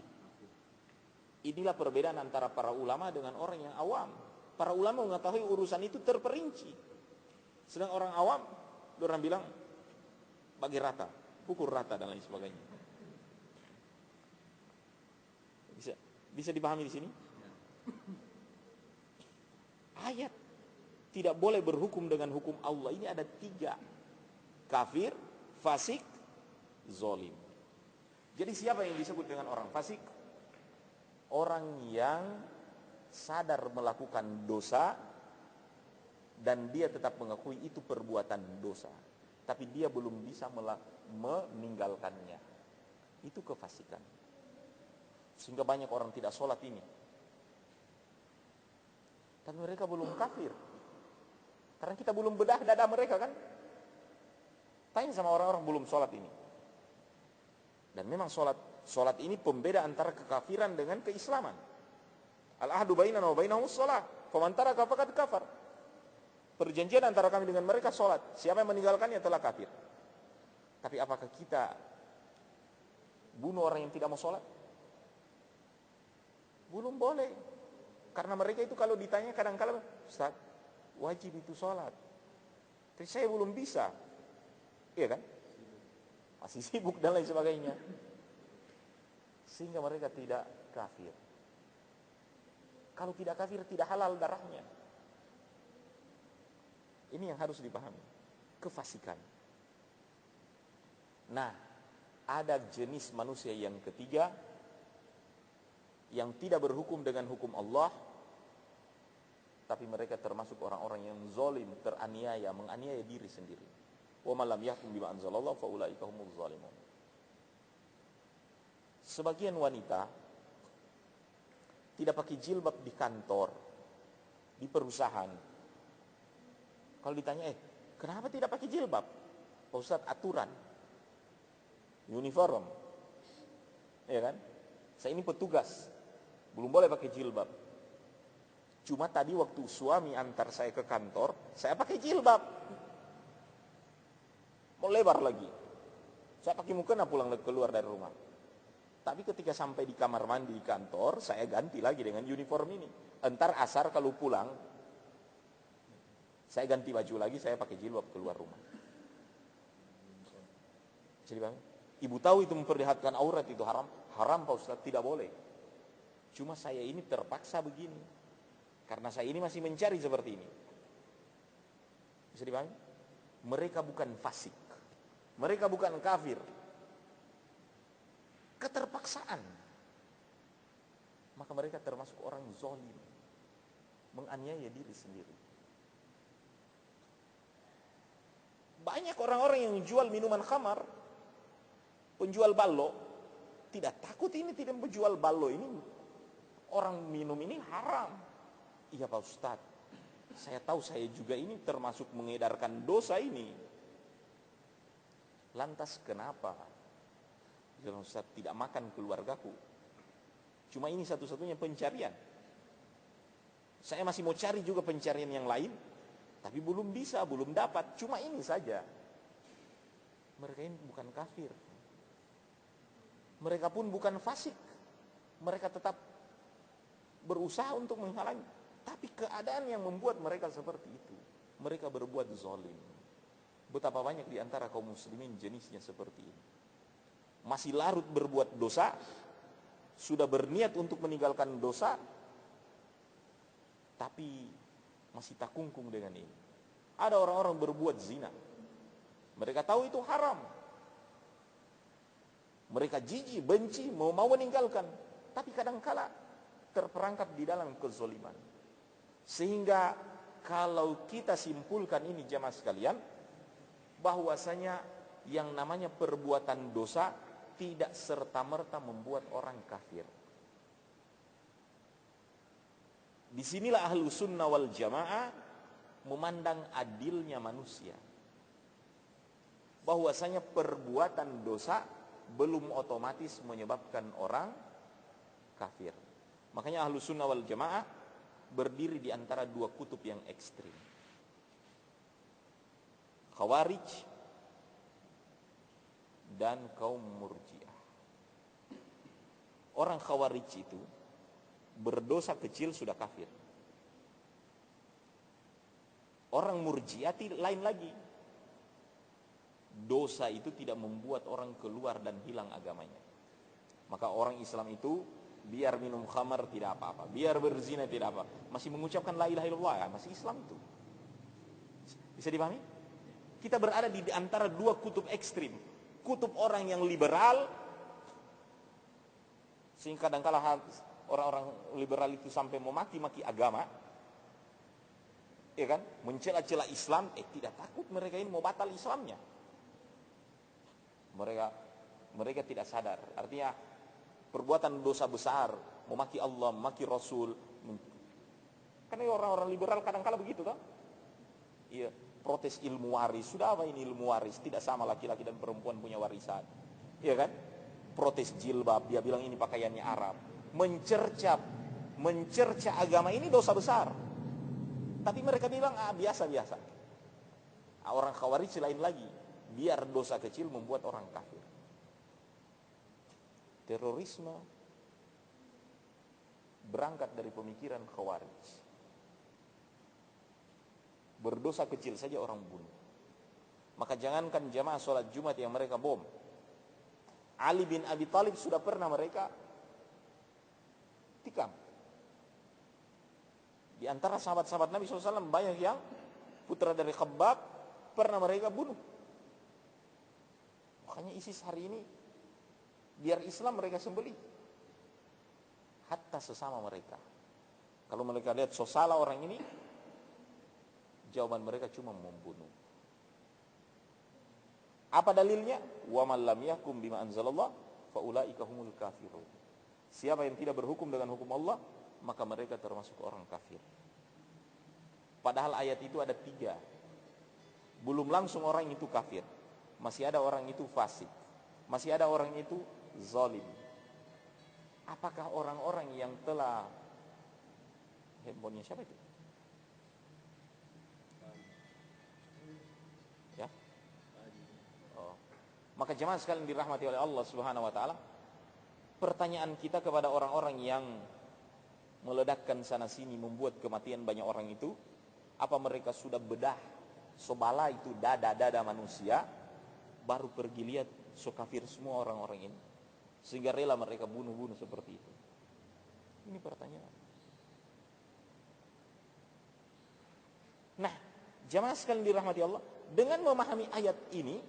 Inilah perbedaan antara para ulama dengan orang yang awam. Para ulama mengetahui urusan itu terperinci. Sedang orang awam, orang bilang bagi rata, pukul rata dan lain sebagainya. Bisa dipahami di sini? Ayat tidak boleh berhukum dengan hukum Allah. Ini ada 3. Kafir, fasik, zolim. Jadi siapa yang disebut dengan orang fasik? Orang yang sadar melakukan dosa dan dia tetap mengakui itu perbuatan dosa, tapi dia belum bisa meninggalkannya. Itu kefasikan. Sehingga banyak orang tidak sholat ini, tapi mereka belum kafir. Karena kita belum bedah dada mereka kan. Tanya sama orang-orang belum sholat ini. Dan memang sholat ini pembeda antara kekafiran dengan keislaman. Al-ahdu bainana wa bainahumus shalah, faman taraka faqad kafar. Perjanjian antara kami dengan mereka sholat. Siapa yang meninggalkannya telah kafir. Tapi apakah kita bunuh orang yang tidak mau sholat? Belum boleh. Karena mereka itu kalau ditanya kadang-kadang, Ustaz, wajib itu sholat. Tapi saya belum bisa. Iya kan? Masih sibuk dan lain sebagainya. Sehingga mereka tidak kafir. Kalau tidak kafir, tidak halal darahnya. Ini yang harus dipahami. Kefasikan. Nah, ada jenis manusia yang ketiga, yang tidak berhukum dengan hukum Allah, tapi mereka termasuk orang-orang yang zalim, teraniaya, menganiaya diri sendiri. Wa man lam yahkum bima anzalallahu fa ulaika humuz zalimun. Sebagian wanita tidak pakai jilbab di kantor, di perusahaan. Kalau ditanya, kenapa tidak pakai jilbab? Pak Ustaz, aturan, uniform, ya kan? Saya ini petugas, belum boleh pakai jilbab. Cuma tadi waktu suami antar saya ke kantor, saya pakai jilbab. Mau lebar lagi, saya pakai mukena pulang keluar dari rumah. Tapi ketika sampai di kamar mandi di kantor, saya ganti lagi dengan uniform ini. Entar asar kalau pulang, saya ganti baju lagi, saya pakai jilbab keluar rumah. Jadi bang, ibu tahu itu memperlihatkan aurat itu haram? Haram Pak Ustaz, tidak boleh. Cuma saya ini terpaksa begini, karena saya ini masih mencari seperti ini. Bisa dipahami? Mereka bukan fasik, mereka bukan kafir. Keterpaksaan. Maka mereka termasuk orang zalim, menganiaya diri sendiri. Banyak orang-orang yang jual minuman khamar, penjual ballo, tidak takut ini tidak menjual ballo ini, orang minum ini haram. Iya Pak Ustaz, saya tahu saya juga ini termasuk mengedarkan dosa ini. Lantas kenapa? Jangan Ustaz, tidak makan keluargaku. Cuma ini satu-satunya pencarian. Saya masih mau cari juga pencarian yang lain, tapi belum bisa, belum dapat. Cuma ini saja. Mereka ini bukan kafir. Mereka pun bukan fasik. Mereka tetap berusaha untuk menghalangi. Tapi keadaan yang membuat mereka seperti itu. Mereka berbuat zalim. Betapa banyak di antara kaum muslimin jenisnya seperti ini. Masih larut berbuat dosa, sudah berniat untuk meninggalkan dosa, tapi masih takungkung dengan ini. Ada orang-orang berbuat zina, mereka tahu itu haram, mereka jijik, benci, mau meninggalkan, tapi kadangkala terperangkap di dalam kezaliman. Sehingga kalau kita simpulkan ini jamaah sekalian, bahwasanya yang namanya perbuatan dosa tidak serta-merta membuat orang kafir. Disinilah ahlu sunnah wal jamaah memandang adilnya manusia, bahwasanya perbuatan dosa belum otomatis menyebabkan orang kafir. Makanya Ahlus Sunnah wal Jamaah berdiri di antara dua kutub yang ekstrim, Khawarij dan kaum Murji'ah. Orang Khawarij itu berdosa kecil sudah kafir. Orang Murji'ah lain lagi. Dosa itu tidak membuat orang keluar dan hilang agamanya. Maka orang Islam itu biar minum khamar tidak apa-apa, biar berzina tidak apa, masih mengucapkan la ilaha illallah, masih Islam itu. Bisa dipahami? Kita berada di antara dua kutub ekstrim. Kutub orang yang liberal, sehingga kadang-kala orang-orang liberal itu sampai memaki-maki agama, ya kan? Mencela-cela Islam, tidak takut mereka ini mau batal Islamnya. Mereka tidak sadar. Artinya perbuatan dosa besar, memaki Allah, memaki Rasul. Karena orang-orang liberal kadang-kala begitu kan? Iya, protes ilmu waris. Sudah apa ini ilmu waris? Tidak sama laki-laki dan perempuan punya warisan. Iya kan? Protes jilbab, dia bilang ini pakaiannya Arab. Mencerca agama ini dosa besar. Tapi mereka bilang biasa-biasa. Orang Khawarij lain lagi. Biar dosa kecil membuat orang kafir. Terorisme berangkat dari pemikiran Khawarij. Berdosa kecil saja orang bunuh. Maka jangankan jamaah sholat Jumat yang mereka bom. Ali bin Abi Thalib sudah pernah mereka tikam. Di antara sahabat-sahabat Nabi SAW banyak yang putra dari Khabbab pernah mereka bunuh. Makanya ISIS hari ini biar Islam mereka sembelih. Hatta sesama mereka. Kalau mereka lihat sosala orang ini, jawaban mereka cuma membunuh. Apa dalilnya? Wa man lam yahkum bima anzalallah fa ulaika humul kafirun. Siapa yang tidak berhukum dengan hukum Allah, maka mereka termasuk orang kafir. Padahal ayat itu ada 3. Belum langsung orang itu kafir. Masih ada orang itu fasik. Masih ada orang itu zalim. Apakah orang-orang yang telah handphonenya siapa itu? Ya. Oh. Maka jemaah sekalian dirahmati oleh Allah Subhanahu wa taala, pertanyaan kita kepada orang-orang yang meledakkan sana sini membuat kematian banyak orang itu, apa mereka sudah bedah sobala itu dada manusia, baru pergi lihat so kafir semua orang-orang ini, sehingga rela mereka bunuh-bunuh seperti itu? Ini pertanyaan. Nah, jamaah sekalian dirahmati Allah, dengan memahami ayat ini,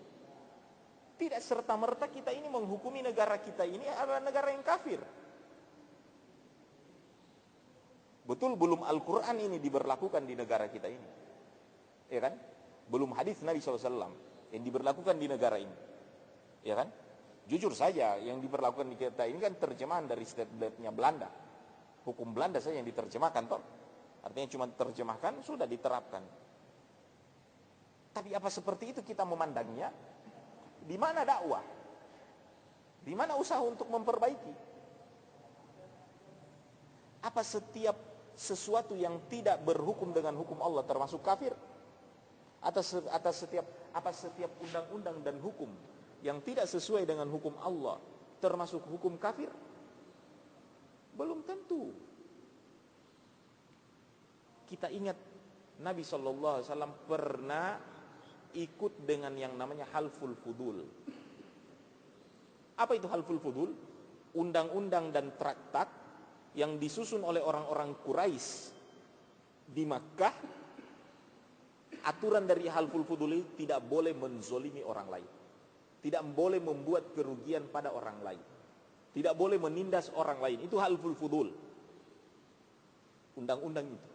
tidak serta-merta kita ini menghukumi negara kita ini adalah negara yang kafir. Betul, belum Al-Quran ini diberlakukan di negara kita ini, ya kan? Belum hadis Nabi SAW yang diberlakukan di negara ini, ya kan? Jujur saja, yang diberlakukan di kita ini kan terjemahan dari state-nya Belanda. Hukum Belanda saja yang diterjemahkan, toh. Artinya cuma terjemahkan, sudah diterapkan. Tapi apa seperti itu kita memandangnya? Di mana dakwah? Di mana usaha untuk memperbaiki? Apa setiap sesuatu yang tidak berhukum dengan hukum Allah termasuk kafir? Atas setiap undang-undang dan hukum yang tidak sesuai dengan hukum Allah termasuk hukum kafir? Belum tentu. Kita ingat Nabi SAW pernah ikut dengan yang namanya halful fudul. Apa itu halful fudul? Undang-undang dan traktat yang disusun oleh orang-orang Quraisy di Makkah. Aturan dari halful fudul ini tidak boleh menzolimi orang lain, tidak boleh membuat kerugian pada orang lain, tidak boleh menindas orang lain. Itu halful fudul, undang-undang itu.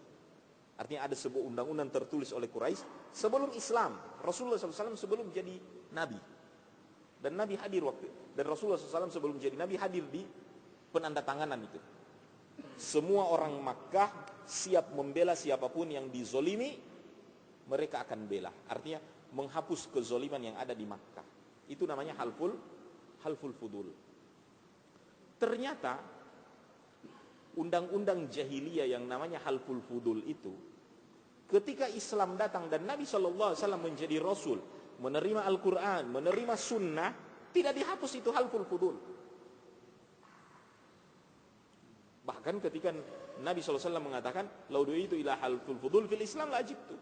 Artinya ada sebuah undang-undang tertulis oleh Quraisy sebelum Islam. Rasulullah SAW sebelum jadi Nabi, dan Nabi hadir waktu, dan Rasulullah SAW sebelum jadi Nabi hadir di penandatanganan itu. Semua orang Makkah siap membela siapapun yang dizolimi mereka akan bela. Artinya menghapus kezoliman yang ada di Makkah. Itu namanya halful fudul. Ternyata undang-undang jahiliyah yang namanya halful fudul itu, ketika Islam datang dan Nabi SAW menjadi Rasul, menerima Al-Quran, menerima Sunnah, tidak dihapus itu halful fudul. Bahkan ketika Nabi SAW mengatakan, laudu itu ila halful fudul fil Islam la ajibtu.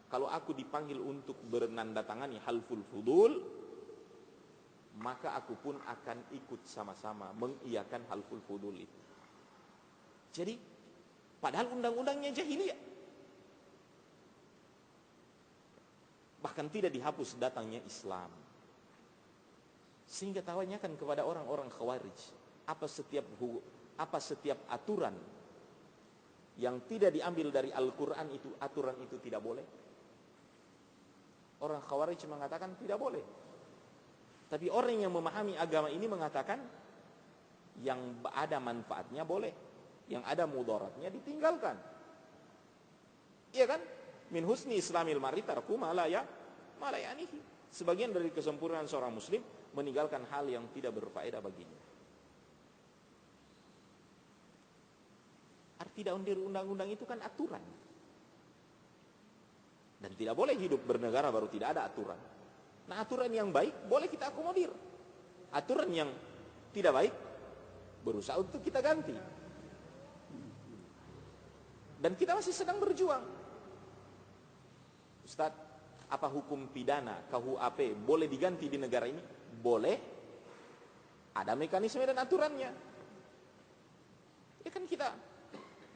Kalau aku dipanggil untuk bernandatangani halful fudul, maka aku pun akan ikut sama-sama mengiyakan halful fudul itu. Jadi, padahal undang-undangnya jahiliyah. Bahkan tidak dihapus datangnya Islam. Sehingga tawanyakan kepada orang-orang Khawarij, apa setiap aturan yang tidak diambil dari Al-Quran itu, aturan itu tidak boleh. Orang Khawarij mengatakan tidak boleh. Tapi orang yang memahami agama ini mengatakan yang ada manfaatnya boleh, yang ada mudaratnya ditinggalkan. Iya kan? Min husni islamil mar'i tarku ma la ya'nihi. Sebagian dari kesempurnaan seorang muslim meninggalkan hal yang tidak berfaedah baginya. Arti dari undang-undang itu kan aturan. Dan tidak boleh hidup bernegara baru tidak ada aturan. Nah, aturan yang baik boleh kita akomodir. Aturan yang tidak baik berusaha untuk kita ganti. Dan kita masih sedang berjuang. Ustaz, apa hukum pidana KUHP boleh diganti di negara ini? Boleh. Ada mekanisme dan aturannya. Ya kan kita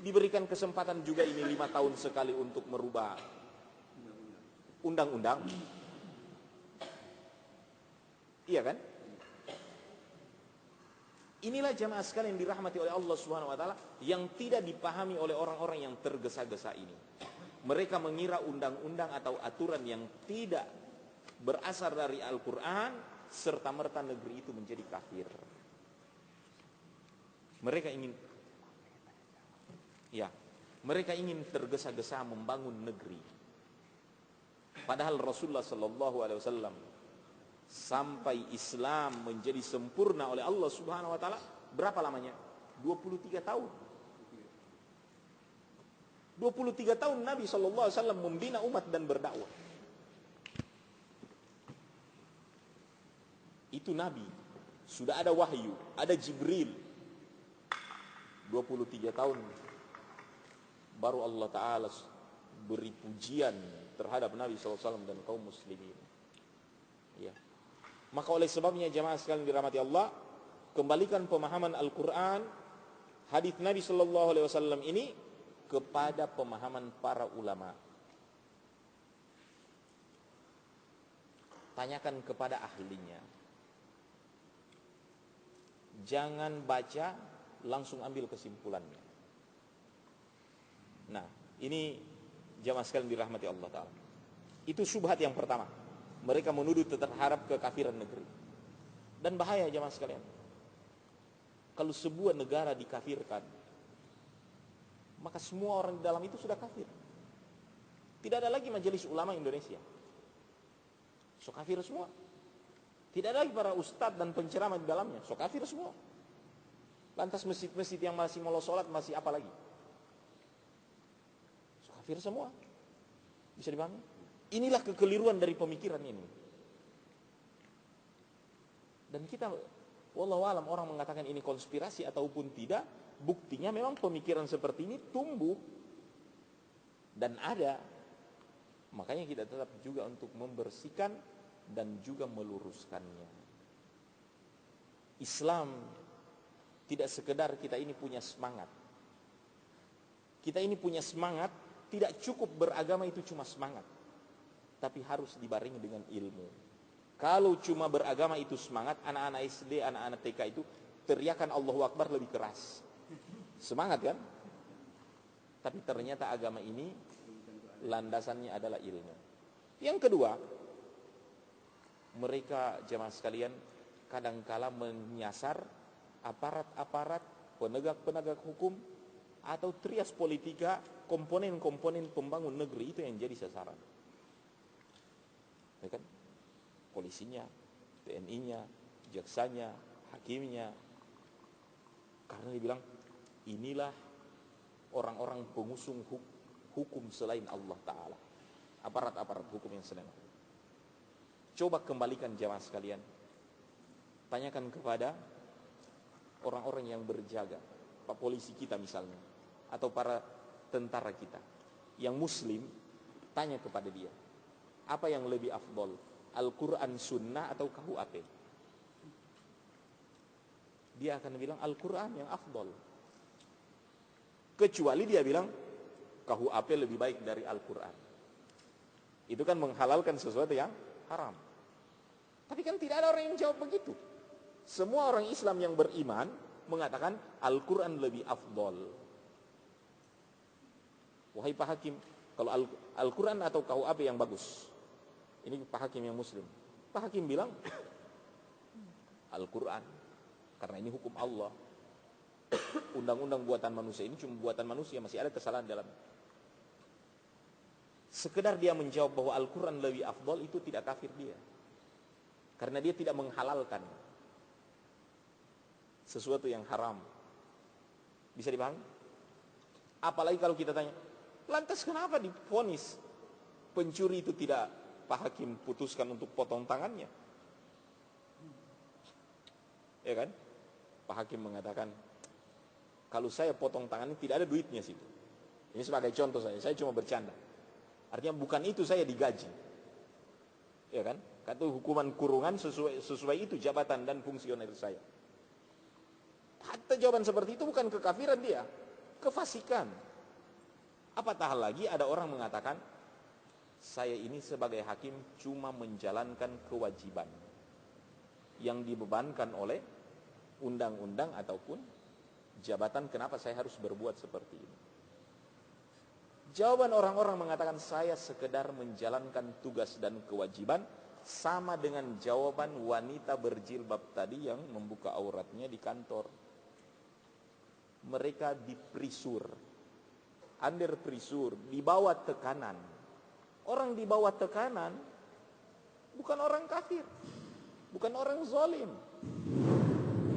diberikan kesempatan juga ini 5 tahun sekali untuk merubah undang-undang. Iya kan? Inilah jamaah sekalian yang dirahmati oleh Allah Subhanahu wa taala yang tidak dipahami oleh orang-orang yang tergesa-gesa ini. Mereka mengira undang-undang atau aturan yang tidak berasal dari Al-Qur'an serta merta negeri itu menjadi kafir. Mereka ingin tergesa-gesa membangun negeri. Padahal Rasulullah sallallahu alaihi wasallam sampai Islam menjadi sempurna oleh Allah Subhanahu wa taala berapa lamanya? 23 tahun. 23 tahun Nabi sallallahu alaihi wasallam membina umat dan berdakwah. Itu Nabi. Sudah ada wahyu, ada Jibril. 23 tahun baru Allah taala beri pujian terhadap Nabi sallallahu alaihi wasallam dan kaum muslimin. Ya. Maka oleh sebabnya jamaah sekalian dirahmati Allah, kembalikan pemahaman Al-Quran, hadis Nabi Sallallahu Alaihi Wasallam ini kepada pemahaman para ulama. Tanyakan kepada ahlinya. Jangan baca langsung ambil kesimpulannya. Nah, ini jamaah sekalian dirahmati Allah Ta'ala. Itu syubhat yang pertama. Mereka menuduh terhadap kekafiran negeri. Dan bahaya jamaah sekalian. Kalau sebuah negara dikafirkan, maka semua orang di dalam itu sudah kafir. Tidak ada lagi majelis ulama Indonesia. So kafir semua. Tidak ada lagi para ustadz dan penceramah di dalamnya. So kafir semua. Lantas masjid-masjid yang masih mau sholat masih apa lagi? So kafir semua. Bisa dipahami? Inilah kekeliruan dari pemikiran ini. Dan kita, wallahu alam, orang mengatakan ini konspirasi ataupun tidak, buktinya memang pemikiran seperti ini tumbuh dan ada. Makanya kita tetap juga untuk membersihkan dan juga meluruskannya. Islam tidak sekedar kita ini punya semangat. Kita ini punya semangat, tidak cukup beragama itu cuma semangat. Tapi harus dibarengi dengan ilmu. Kalau cuma beragama itu semangat, anak-anak SD, anak-anak TK itu teriakan Allahu Akbar lebih keras. Semangat kan? Tapi ternyata agama ini landasannya adalah ilmu. Yang kedua, mereka jemaah sekalian kadangkala menyasar aparat-aparat, penegak-penegak hukum atau trias politika, komponen-komponen pembangun negeri itu yang jadi sasaran. Ya kan? Polisinya, TNI-nya, jaksanya, hakimnya. Karena dia bilang, inilah orang-orang pengusung hukum selain Allah Ta'ala. Aparat-aparat hukum yang selain Allah. Coba kembalikan jamaah sekalian. Tanyakan kepada orang-orang yang berjaga, Pak polisi kita misalnya, atau para tentara kita yang muslim, tanya kepada dia, apa yang lebih afdol, Al-Quran Sunnah atau KUHP? Dia akan bilang Al-Quran yang afdol, kecuali dia bilang KUHP lebih baik dari Al-Quran. Itu kan menghalalkan sesuatu yang haram. Tapi kan tidak ada orang yang jawab begitu. Semua orang Islam yang beriman mengatakan Al-Quran lebih afdol. Wahai Pak Hakim, kalau Al-Quran atau KUHP yang bagus? Ini Pak Hakim yang muslim. Pak Hakim bilang Al-Quran, karena ini hukum Allah. Undang-undang buatan manusia ini cuma buatan manusia, masih ada kesalahan dalam. Sekedar dia menjawab bahwa Al-Quran lebih afdol, itu tidak kafir dia, karena dia tidak menghalalkan sesuatu yang haram. Bisa dipahami? Apalagi kalau kita tanya, lantas kenapa divonis pencuri itu tidak Pak Hakim putuskan untuk potong tangannya? Ya kan? Pak Hakim mengatakan, kalau saya potong tangannya tidak ada duitnya situ. Ini sebagai contoh saya cuma bercanda. Artinya bukan itu saya digaji. Ya kan? Kata hukuman kurungan sesuai itu jabatan dan fungsioner saya. Hatta jawaban seperti itu bukan kekafiran dia, kefasikan. Apatah lagi ada orang mengatakan, saya ini sebagai hakim cuma menjalankan kewajiban yang dibebankan oleh undang-undang ataupun jabatan, kenapa saya harus berbuat seperti ini? Jawaban orang-orang mengatakan saya sekedar menjalankan tugas dan kewajiban, sama dengan jawaban wanita berjilbab tadi yang membuka auratnya di kantor. Mereka diprisur, under prisur, di bawah tekanan. Orang di bawah tekanan bukan orang kafir, bukan orang zalim.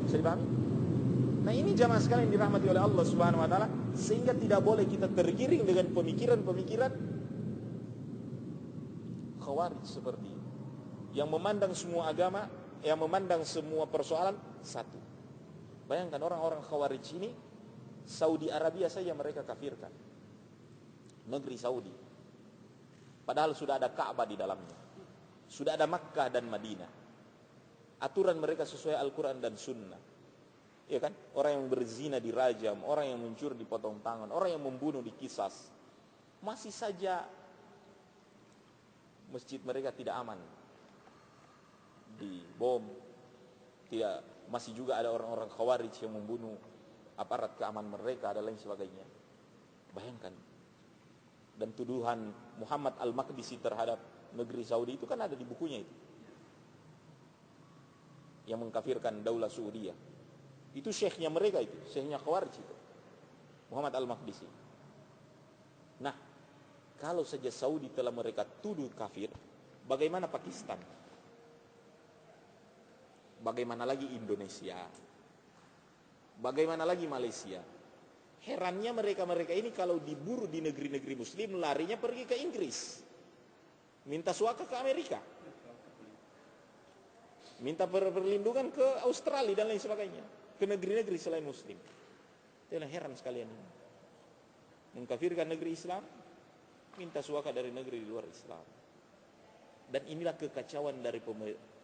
Bisa dipahami? Nah, ini jamaah sekalian yang dirahmati oleh Allah Subhanahu wa taala, sehingga tidak boleh kita tergiring dengan pemikiran-pemikiran khawarij seperti ini, yang memandang semua agama, yang memandang semua persoalan satu. Bayangkan orang-orang khawarij ini, Saudi Arabia saja mereka kafirkan, negeri Saudi. Padahal sudah ada Ka'bah di dalamnya, sudah ada Makkah dan Madinah. Aturan mereka sesuai Al-Quran dan Sunnah. Ya kan? Orang yang berzina dirajam, orang yang mencuri dipotong tangan, orang yang membunuh dikisas. Masih saja masjid mereka tidak aman, dibom. Tidak, masih juga ada orang-orang khawarij yang membunuh aparat keamanan mereka dan lain sebagainya. Bayangkan. Dan tuduhan Muhammad Al-Maqdisi terhadap negeri Saudi itu kan ada di bukunya itu, yang mengkafirkan Daulah Saudiyah. Itu syekhnya mereka, itu syekhnya khawarij itu, Muhammad Al-Maqdisi. Nah, kalau saja Saudi telah mereka tuduh kafir, bagaimana Pakistan? Bagaimana lagi Indonesia? Bagaimana lagi Malaysia? Herannya mereka-mereka ini kalau diburu di negeri-negeri muslim, larinya pergi ke Inggris, minta suaka ke Amerika, minta perlindungan ke Australia dan lain sebagainya, ke negeri-negeri selain muslim. Itulah heran sekalian ini. Mengkafirkan negeri Islam, minta suaka dari negeri di luar Islam. Dan inilah kekacauan dari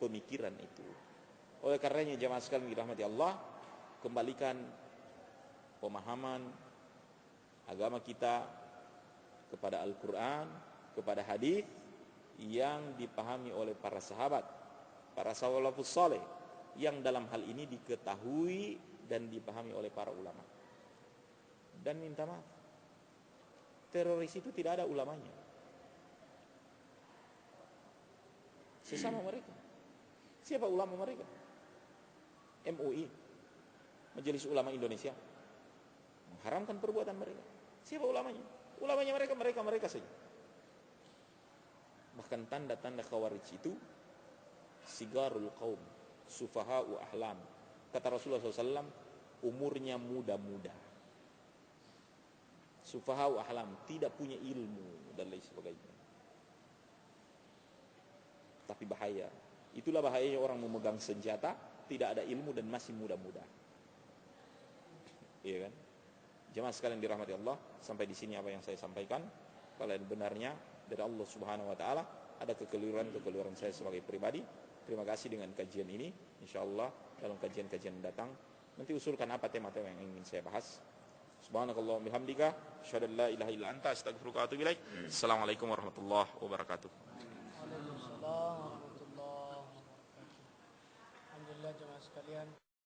pemikiran itu. Oleh karenanya jamaah sekalian dirahmati Allah, kembalikan pemahaman agama kita kepada Al-Quran, kepada hadis yang dipahami oleh para sahabat, para salafus saleh, yang dalam hal ini diketahui dan dipahami oleh para ulama. Dan minta maaf, teroris itu tidak ada ulamanya, sesama mereka. Siapa ulama mereka? MUI, Majelis Ulama Indonesia, mengharamkan perbuatan mereka. Siapa ulamanya? Ulamanya mereka saja. Bahkan tanda-tanda khawarij itu sigarul qaum, sufaha'u ahlam. Kata Rasulullah SAW, umurnya muda-muda, sufaha'u ahlam, tidak punya ilmu dan lain sebagainya. Tapi bahaya. Itulah bahayanya orang memegang senjata, tidak ada ilmu dan masih muda-muda. Iya kan? Jemaah sekalian dirahmati Allah, sampai di sini apa yang saya sampaikan. Kalau benarnya dari Allah Subhanahu wa taala, ada kekeliruan saya sebagai pribadi. Terima kasih dengan kajian ini. Insyaallah dalam kajian-kajian datang nanti usulkan apa tema-tema yang ingin saya bahas. Subhanakallahumma bihamdika, asyhadu an la ilaha illa anta, astaghfiruka wa atubu ilaik. Assalamualaikum warahmatullahi wabarakatuh. Waalaikumsalam warahmatullahi wabarakatuh. Alhamdulillah jemaah sekalian.